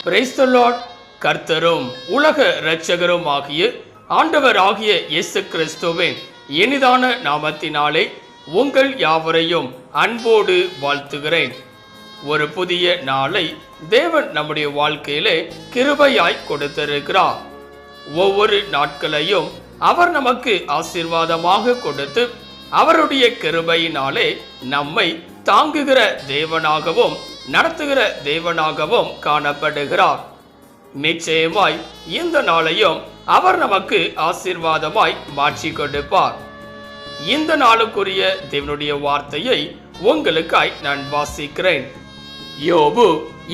Praise the Lord. கர்த்தரும் உலக இரட்சகரும் ஆகிய ஆண்டவராகிய இயேசு கிறிஸ்துவின் இனிதான நாமத்தினாலே உங்கள் யாவரையும் அன்போடு வாழ்த்துகிறேன். ஒரு புதிய நாளை தேவன் நம்முடைய வாழ்க்கையிலே கிருபையாய் கொடுத்திருக்கிறார். ஒவ்வொரு நாட்களையும் அவர் நமக்கு ஆசீர்வாதமாக கொடுத்து அவருடைய கிருபையினாலே நம்மை தாங்குகிற தேவனாகவும் நடத்துகிற தேவனாகவும் காணப்படுகிறார். நிச்சயமாய் இந்த நாளையும் அவர் நமக்கு ஆசீர்வாதமாய் மாற்றி கொடுப்பார். இந்த நாளுக்குரிய தேவனுடைய வார்த்தையை உங்களுக்காய் நான் வாசிக்கிறேன். யோபு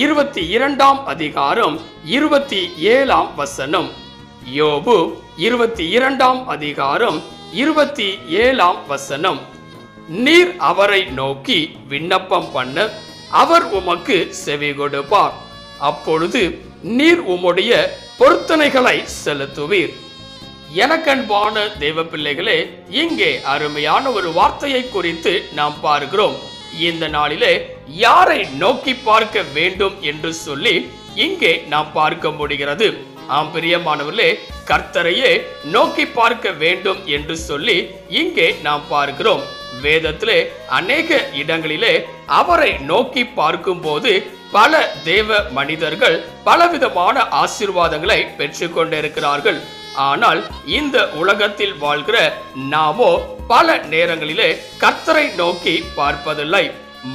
22 அதிகாரம் 27 வசனம். யோபு 22 அதிகாரம் 27 வசனம். நீர் அவரை நோக்கி விண்ணப்பம் பண்ண அவர் உமக்கு செவி கொடுப்பார். அப்பொழுது நீர் உம்முடைய பொருத்தனைகளை செலுத்துவீர். எனக்கன்பான தேவ பிள்ளைகளே, இங்கே அருமையான ஒரு வார்த்தையை குறித்து நாம் பார்க்கிறோம். இந்த நாளிலே யாரை நோக்கி பார்க்க வேண்டும் என்று சொல்லி இங்கே நாம் பார்க்க முடிகிறது. ஆம் பிரியமானவர்களே, கர்த்தரையே நோக்கி பார்க்க வேண்டும் என்று சொல்லி இங்கே நாம் பார்க்கிறோம். வேதத்திலே அநேக இடங்களிலே அவரை நோக்கி பார்க்கும் போது பல தேவ மனிதர்கள் பலவிதமான ஆசீர்வாதங்களை பெற்று கொண்டிருக்கிறார்கள். ஆனால் இந்த உலகத்தில் வாழ்கிற நாமோ பல நேரங்களிலே கர்த்தரை நோக்கி பார்ப்பதில்லை.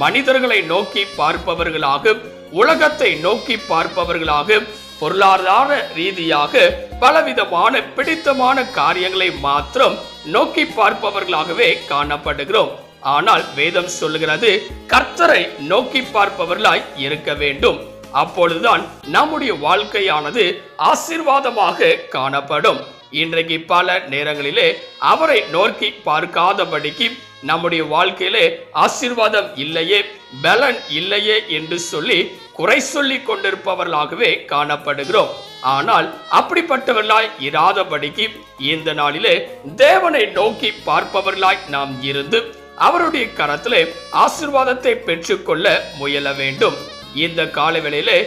மனிதர்களை நோக்கி பார்ப்பவர்களாக, உலகத்தை நோக்கி பார்ப்பவர்களாக, பொருளாதார ரீதியாக பலவிதமான பிடித்தமான காரியங்களை மாத்திரம் நோக்கி பார்ப்பவர்களாகவே காணப்படுகிறோம். ஆனால் வேதம் சொல்லுகிறது, கர்த்தரை நோக்கி பார்ப்பவர்களாய் இருக்க வேண்டும். அப்பொழுதுதான் நம்முடைய வாழ்க்கையானது ஆசீர்வாதமாக காணப்படும். இன்றைக்கு பல நேரங்களிலே அவரை நோக்கி பார்க்காதபடிக்கு நம்முடைய வாழ்க்கையிலே ஆசீர்வாதம் இல்லையே, பலன் இல்லையே என்று சொல்லி குறை சொல்லி கொண்டிருப்பவர்களாகவே காணப்படுகிறோம். ஆனால் அப்படிப்பட்டவர்களாய் இராதபடிக்கு இந்த நாளிலே தேவனை நோக்கி பார்ப்பவர்களாய் நாம் இருந்து அவருடைய கரத்திலே ஆசீர்வாதத்தை பெற்றுக்கொள்ள முயல வேண்டும். இந்த காலவேளையிலே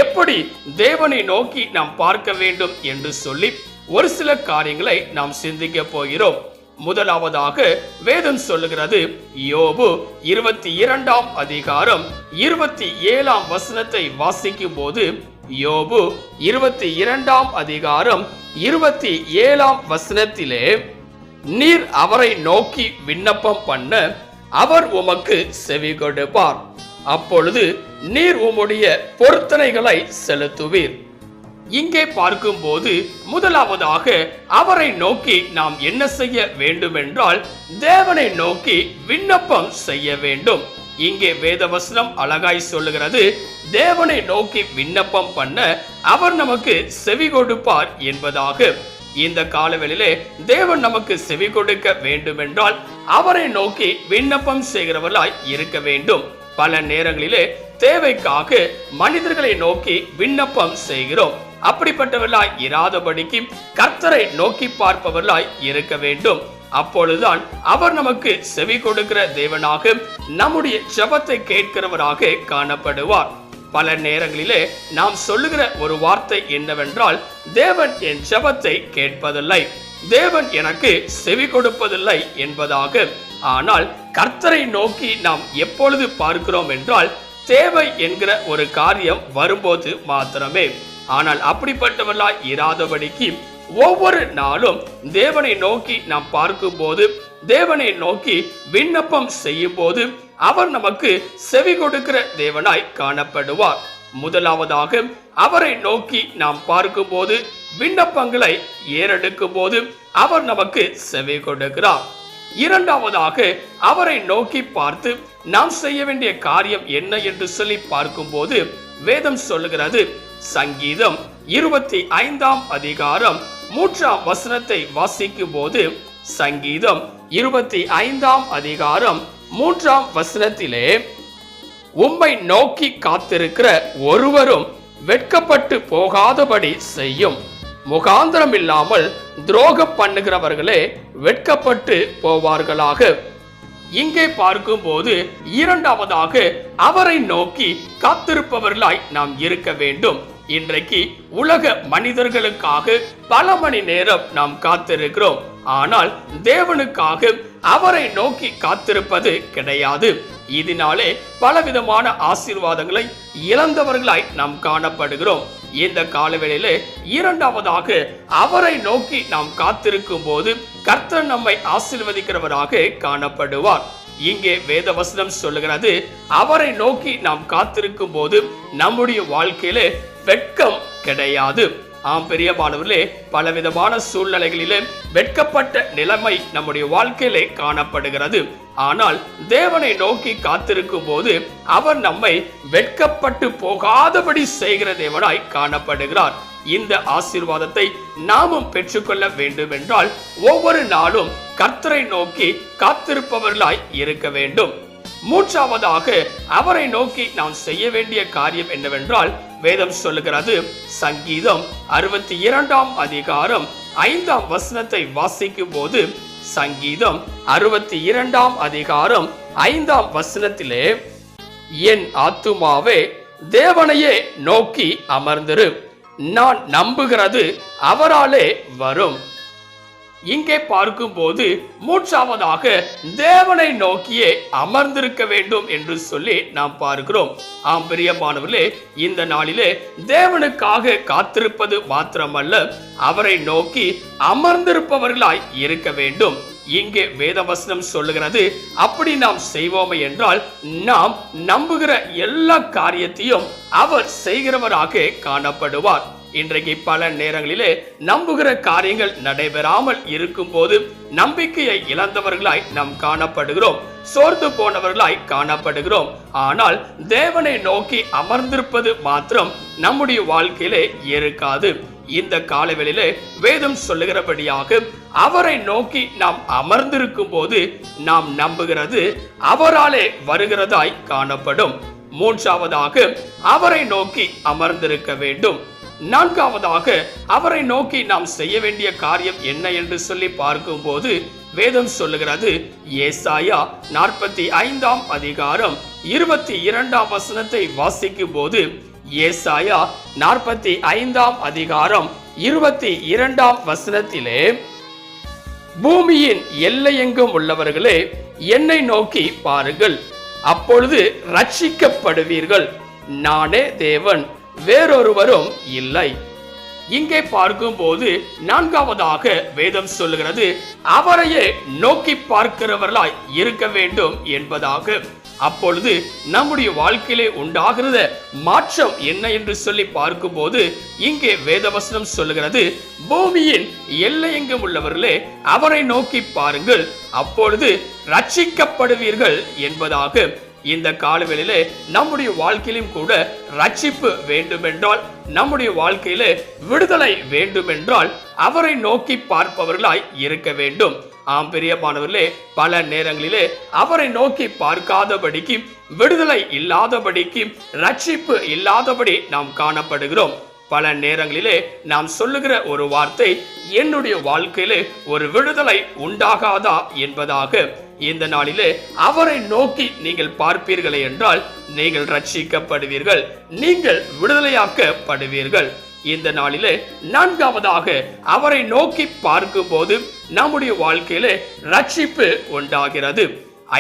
எப்படி தேவனை நோக்கி நாம் பார்க்க வேண்டும் என்று சொல்லி ஒரு சில காரியங்களை நாம் சிந்திக்க போகிறோம். முதலாவதாக வேதம் சொல்லுகிறது, யோபு 22 அதிகாரம் 27 வசனத்தை வாசிக்கும் போது, யோபு 22 அதிகாரம் 27 வசனத்திலே, நீர் அவரை நோக்கி விண்ணப்பம் பண்ண அவர் உமக்கு செவி கொடுப்பார். அப்பொழுது நீர் உம்முடைய பொருத்தனைகளை செலுத்துவீர். இங்கே பார்க்கும்போது முதலாவதாக அவரை நோக்கி நாம் என்ன செய்ய வேண்டும் என்றால் தேவனை நோக்கி விண்ணப்பம் செய்ய வேண்டும். இங்கே வேதவசனம் அழகாய் சொல்லுகிறது, தேவனை நோக்கி விண்ணப்பம் பண்ண அவர் நமக்கு செவி கொடுப்பார் என்பதாக. இந்த காலவெளியிலே தேவன் நமக்கு செவி கொடுக்க வேண்டும் என்றால் அவரை நோக்கி விண்ணப்பம் செய்கிறவர்களாய் இருக்க வேண்டும். பல நேரங்களிலே தேவைக்காக மனிதர்களை நோக்கி விண்ணப்பம் செய்கிறோம். அப்படிப்பட்டவர்களாய் இராதபடிக்கு கர்த்தரை நோக்கி பார்ப்பவர்களாய் இருக்க வேண்டும். அப்பொழுதுதான் அவர் நமக்கு செவி கொடுக்கிற தேவனாக, நம்முடைய ஜெபத்தை கேட்கிறவராக காணப்படுவார். பல நேரங்களிலே நாம் சொல்லுகிற ஒரு வார்த்தை என்னவென்றால், தேவன் என் ஜெபத்தை கேட்பதில்லை, தேவன் எனக்கு செவி கொடுப்பதில்லை என்பதாக. ஆனால் கர்த்தரை நோக்கி நாம் எப்பொழுது பார்க்கிறோம் என்றால் தேவை என்கிற ஒரு காரியம் வரும்போது மாத்திரமே. ஆனால் அப்படிப்பட்டவர்களாய் இராதபடிக்கு ஒவ்வொரு நாளும் தேவனை நோக்கி நாம் பார்க்கும் போது, தேவனை நோக்கி விண்ணப்பம் செய்யும் போது அவர் நமக்கு செவி கொடுக்கிற தேவனாய் காணப்படுவார். முதலாவதாக அவரை நோக்கி நாம் பார்க்கும் போது, விண்ணப்பங்களை ஏறெடுக்கும் போது அவர் நமக்கு செவி கொடுக்கிறார். இரண்டாவதாக அவரை நோக்கி பார்த்து நாம் செய்ய வேண்டிய காரியம் என்ன என்று சொல்லி பார்க்கும் போது வேதம் சொல்லுகிறது, சங்கீதம் 25 அதிகாரம் 3 வசனத்தை வாசிக்கும் போது, சங்கீதம் 25 அதிகாரம் 3 வசனத்திலே, உம்மை நோக்கி காத்திருக்கிற ஒருவரும் வெட்கப்பட்டு போகாதபடி செய்யும், முகாந்திரம் இல்லாமல் துரோகம் பண்ணுகிறவர்களே வெட்கப்பட்டு போவார்களாக. இங்கே பார்க்கும் போது இரண்டாவதாக அவரை நோக்கி காத்திருப்பவர்களாய் நாம் இருக்க வேண்டும். இன்றைக்கு உலக மனிதர்களுக்காக பல மணி நேரம் நாம் காத்திருக்கிறோம். ஆனால் தேவனுக்காக அவரை நோக்கி காத்திருப்பது கிடையாது. இதனாலே பலவிதமான ஆசீர்வாதங்களை இழந்தவர்களாய் நாம் காணப்படுகிறோம். இந்த காலவேளையிலே இரண்டாவதாக அவரை நோக்கி நாம் காத்திருக்கும் போது கர்த்தர் நம்மை ஆசீர்வதிக்கிறவராக காணப்படுவார். இங்கே வேதவசனம் சொல்லுகிறது, அவரை நோக்கி நாம் காத்திருக்கும் போது நம்முடைய வாழ்க்கையிலே வெட்கம் கிடையாது. ஆம் பிரியமானவர்களே, பலவிதமான சூழ்நிலைகளிலே வெட்கப்பட்ட நிலைமை நம்முடைய வாழ்க்கையிலே காணப்படுகிறது. ஆனால் தேவனை நோக்கி காத்திருக்கும் போது அவர் நம்மை வெட்கப்பட்டு போகாதபடி செய்கிற தேவனாய் காணப்படுகிறார். இந்த ஆசீர்வாதத்தை நாமும் பெற்றுக்கொள்ள வேண்டும் என்றால் ஒவ்வொரு நாளும் கர்த்தரை நோக்கி காத்திருப்பவர்களாய் இருக்க வேண்டும். மூன்றாவதாக அவரை நோக்கி நாம் செய்ய வேண்டிய காரியம் என்னவென்றால், வேதம் சொல்லுகிறது, சங்கீதம் 62ஆம் அதிகாரம் 5ஆம் வசனத்தை வாசிக்கும் போது, சங்கீதம் 62ஆம் அதிகாரம் 5ஆம் வசனத்திலே, என் ஆத்துமாவே தேவனையே நோக்கி அமர்ந்திரு, நான் நம்புகிறது அவராலே வரும். இங்கே பார்க்கும் போது மூன்றாவதாக தேவனை நோக்கியே அமர்ந்திருக்க வேண்டும் என்று சொல்லி நாம் பார்க்கிறோம். ஆம் பிரியமானவர்களே, இந்த நாளிலே தேவனுக்காக காத்திருப்பது மாத்திரமல்ல, அவரை நோக்கி அமர்ந்திருப்பவர்களாய் இருக்க வேண்டும். இங்கே வேதவசனம் சொல்லுகிறது, அப்படி நாம் செய்வோமே என்றால் நாம் நம்புகிற எல்லா காரியத்தையும் அவர் செய்கிறவராக காணப்படுவார். இன்றைக்கு பல நேரங்களிலே நம்புகிற காரியங்கள் நடைபெறாமல் இருக்கும் போது நம்பிக்கையை இழந்தவர்களாய் நாம் காணப்படுகிறோம், சோர்ந்து போனவர்களாய் காணப்படுகிறோம். ஆனால் தேவனை நோக்கி அமர்ந்திருப்பது மாத்திரம் நம்முடைய வாழ்க்கையிலே இருக்காது. இந்த காலவெளியிலே வேதம் சொல்லுகிறபடியாக அவரை நோக்கி நாம் அமர்ந்திருக்கும் போது நாம் நம்புகிறது அவராலே வருகிறதாய் காணப்படும். மூன்றாவதாக அவரை நோக்கி அமர்ந்திருக்க வேண்டும். நான்காவதாக அவரை நோக்கி நாம் செய்ய வேண்டிய காரியம் என்ன என்று சொல்லி பார்க்கும் போது வேதம் சொல்லுகிறது, ஏசாயா 45ஆம் அதிகாரம் 22ஆம் வசனத்தை வாசிக்கும் போது, ஏசாயா 45ஆம் அதிகாரம் 22ஆம் வசனத்திலே, பூமியின் எல்லையெங்கும் உள்ளவர்களே என்னை நோக்கி பாருங்கள், அப்பொழுது ரட்சிக்கப்படுவீர்கள், நானே தேவன், வேறொருவரும் இல்லை. இங்கே பார்க்கும் போது நான்காவதாக வேதம் சொல்லுகிறது, அவரையே நோக்கி பார்க்கிறவர்களாய் இருக்க வேண்டும் என்பதாக. அப்பொழுது நம்முடைய வாழ்க்கையிலே உண்டாகிறத மாற்றம் என்ன என்று சொல்லி பார்க்கும் போது இங்கே வேதவசனம் சொல்லுகிறது, பூமியின் எல்லையெங்கும் உள்ளவர்களே அவரை நோக்கி பாருங்கள், அப்பொழுது ரட்சிக்கப்படுவீர்கள் என்பதாக. இந்த காலவெளியிலே நம்முடைய வாழ்க்கையிலும் கூட ரட்சிப்பு வேண்டுமென்றால், நம்முடைய வாழ்க்கையிலே விடுதலை வேண்டுமென்றால் அவரை நோக்கி பார்ப்பவர்களாய் இருக்க வேண்டும். ஆம் பிரியமானவர்களே, பல நேரங்களிலே அவரை நோக்கி பார்க்காதபடிக்கு, விடுதலை இல்லாதபடிக்கு, ரட்சிப்பு இல்லாதபடி நாம் காணப்படுகிறோம். பல நேரங்களிலே நாம் சொல்லுகிற ஒரு வார்த்தை, என்னுடைய வாழ்க்கையிலே ஒரு விடுதலை உண்டாகாதா என்பதாக. இந்த நாளிலே அவரை நோக்கி நீங்கள் பார்ப்பீர்களே என்றால் நீங்கள் ரட்சிக்கப்படுவீர்கள், நீங்கள் விடுதலையாக்கப்படுவீர்கள். இந்த நாளிலே நான்காவதாக அவரை நோக்கி பார்க்கும் போது நம்முடைய வாழ்க்கையிலே ரட்சிப்பு உண்டாகிறது.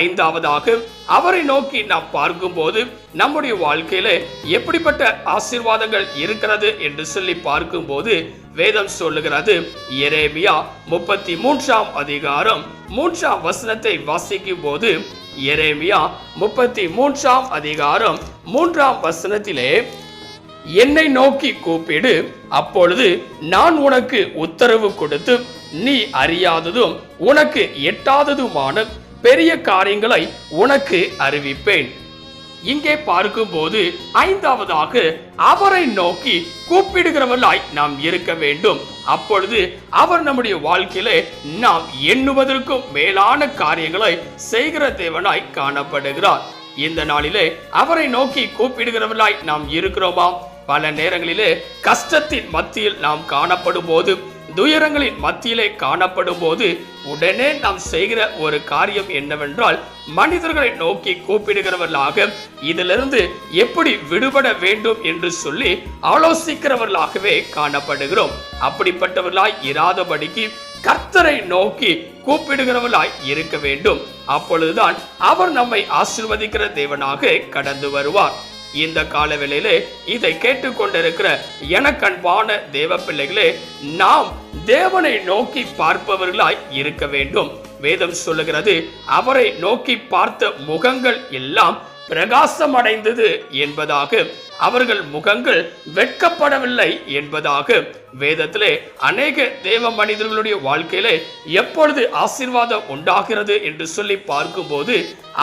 ஐந்தாவதாக அவரை நோக்கி நாம் பார்க்கும் போது நம்முடைய வாழ்க்கையிலே எப்படிப்பட்ட ஆசீர்வாதங்கள் இருக்கிறது என்று சொல்லி பார்க்கும் போது வேதம் சொல்லுகிறது, எரேமியா 33ஆம் அதிகாரம் 3ஆம் வசனத்தை வாசிக்கும் போது, எரேமியா 33ஆம் அதிகாரம் 3ஆம் வசனத்திலே, என்னை நோக்கி கூப்பிடு, அப்பொழுது நான் உனக்கு உத்தரவு கொடுத்து நீ அறியாததும் உனக்கு எட்டாததுமான பெரிய காரியங்களை உனக்கு அறிவிப்பேன். இங்கே பார்க்கும் போது ஐந்தாவதாக அவரை நோக்கி கூப்பிடுகிறவர்களாய் நாம் இருக்க வேண்டும். அப்பொழுது அவர் நம்முடைய வாழ்க்கையிலே நாம் எண்ணுவதற்கும் மேலான காரியங்களை செய்கிற தேவனாய் காணப்படுகிறார். இந்த நாளிலே அவரை நோக்கி கூப்பிடுகிறவர்களாய் நாம் இருக்கிறோமா? பல நேரங்களிலே கஷ்டத்தின் மத்தியில் நாம் காணப்படும் போது, துயரங்களின் மத்தியிலே காணப்படும் போது உடனே நாம் செய்கிற ஒரு காரியம் என்னவென்றால், மனிதர்களை நோக்கி கூப்பிடுகிறவர்களாக இதிலிருந்து எப்படி விடுபட வேண்டும் என்று சொல்லி ஆலோசிக்கிறவர்களாகவே காணப்படுகிறோம். அப்படிப்பட்டவர்களாய் இராதபடிக்கு கர்த்தரை நோக்கி கூப்பிடுகிறவர்களாய் இருக்க வேண்டும். அப்பொழுதுதான் அவர் நம்மை ஆசீர்வதிக்கிற தேவனாக கடந்து வருவார். இந்த காலவேளையிலே இதை கேட்டுக்கொண்டிருக்கிற எனக்கு அன்பான தேவ பிள்ளைகளே, நாம் தேவனை நோக்கி பார்ப்பவர்களாய் இருக்க வேண்டும். வேதம் சொல்லுகிறது, அவரை நோக்கி பார்த்த முகங்கள் எல்லாம் பிரகாசம் அடைந்தது என்பதாக, அவர்கள் முகங்கள் வெட்கப்படவில்லை என்பதாக. வேதத்திலே அநேக தேவ மனிதர்களுடைய வாழ்க்கையிலே எப்பொழுது ஆசீர்வாதம் உண்டாகிறது என்று சொல்லி பார்க்கும்போது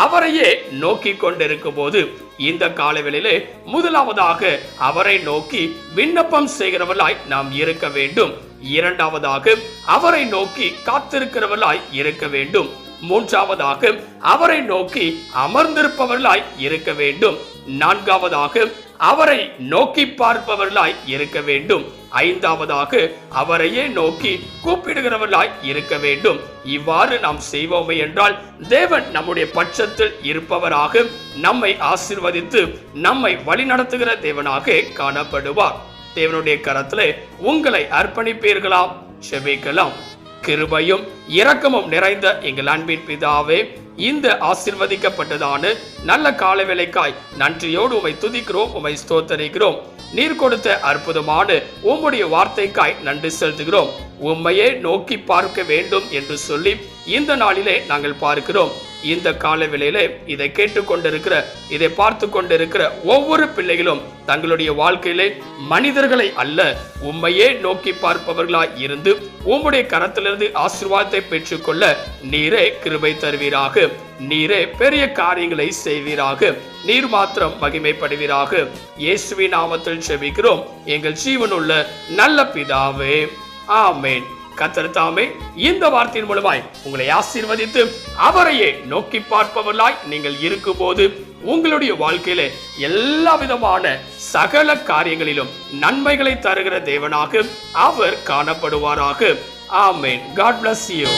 அவரையே நோக்கி கொண்டிருக்கும் போது, இந்த காலவெளியிலே முதலாவதாக அவரை நோக்கி விண்ணப்பம் செய்கிறவர்களாய் நாம் இருக்க வேண்டும். இரண்டாவதாக அவரை நோக்கி காத்திருக்கிறவர்களாய் இருக்க வேண்டும். மூன்றாவதாக அவரை நோக்கி அமர்ந்திருப்பவர்களாய் இருக்க வேண்டும். நான்காவதாக அவரை நோக்கி பார்ப்பவர்களாய் இருக்க வேண்டும். ஐந்தாவதாக அவரையே நோக்கி கூப்பிடுகிறவர்களாய் இருக்க வேண்டும். இவ்வாறு நாம் செய்வோமே என்றால் தேவன் நம்முடைய பட்சத்தில் இருப்பவராக நம்மை ஆசீர்வதித்து நம்மை வழிநடத்துகிற தேவனாக காணப்படுவார். தேவனுடைய கரத்திலே உங்களை அர்ப்பணிப்பீர்களாம். செபிக்கலாம். கிருபையும் இரக்கமும் நிறைந்த எங்கள் அன்பின் பிதாவே, இந்த ஆசீர்வதிக்கப்பட்டதான நல்ல காலவேளைக்காய் நன்றியோடு உம்மை துதிக்கிறோம், உம்மை ஸ்தோத்தரிக்கிறோம். நீர் கொடுத்த அற்புதமான உம்முடைய வார்த்தைக்காய் நன்றி செலுத்துகிறோம். உம்மையே நோக்கி பார்க்க வேண்டும் என்று சொல்லி இந்த நாளிலே நாங்கள் பார்க்கிறோம். இந்த காலவேளையிலே இதை கேட்டுக்கொண்டிருக்கிற, இதை பார்த்து கொண்டிருக்கிற ஒவ்வொரு பிள்ளைகளும் தங்களுடைய வாழ்க்கையிலே மனிதர்களை அல்ல, உம்மையே நோக்கி பார்ப்பவர்களாய் இருந்து உம்முடைய கரத்திலிருந்து ஆசீர்வாதத்தை பெற்றுக்கொள்ள நீரே கிருபை தருவீராக. நீரே பெரிய காரியங்களை செய்வீராக. நீர் மாத்திரம் மகிமைப்படுவீராக. இயேசுவின் நாமத்தில் ஜெபிக்கிறோம் எங்கள் ஜீவனுள்ள நல்ல பிதாவே, ஆமென். கர்த்தர் தாமே இந்த வார்த்தையின் மூலமாய் உங்களை ஆசீர்வதித்து அவரையே நோக்கி பார்ப்பவர்களாய் நீங்கள் இருக்கும்போது உங்களுடைய வாழ்க்கையில எல்லா விதமான சகல காரியங்களிலும் நன்மைகளை தருகிற தேவனாக அவர் காணப்படுவாராக. ஆமென். God bless you.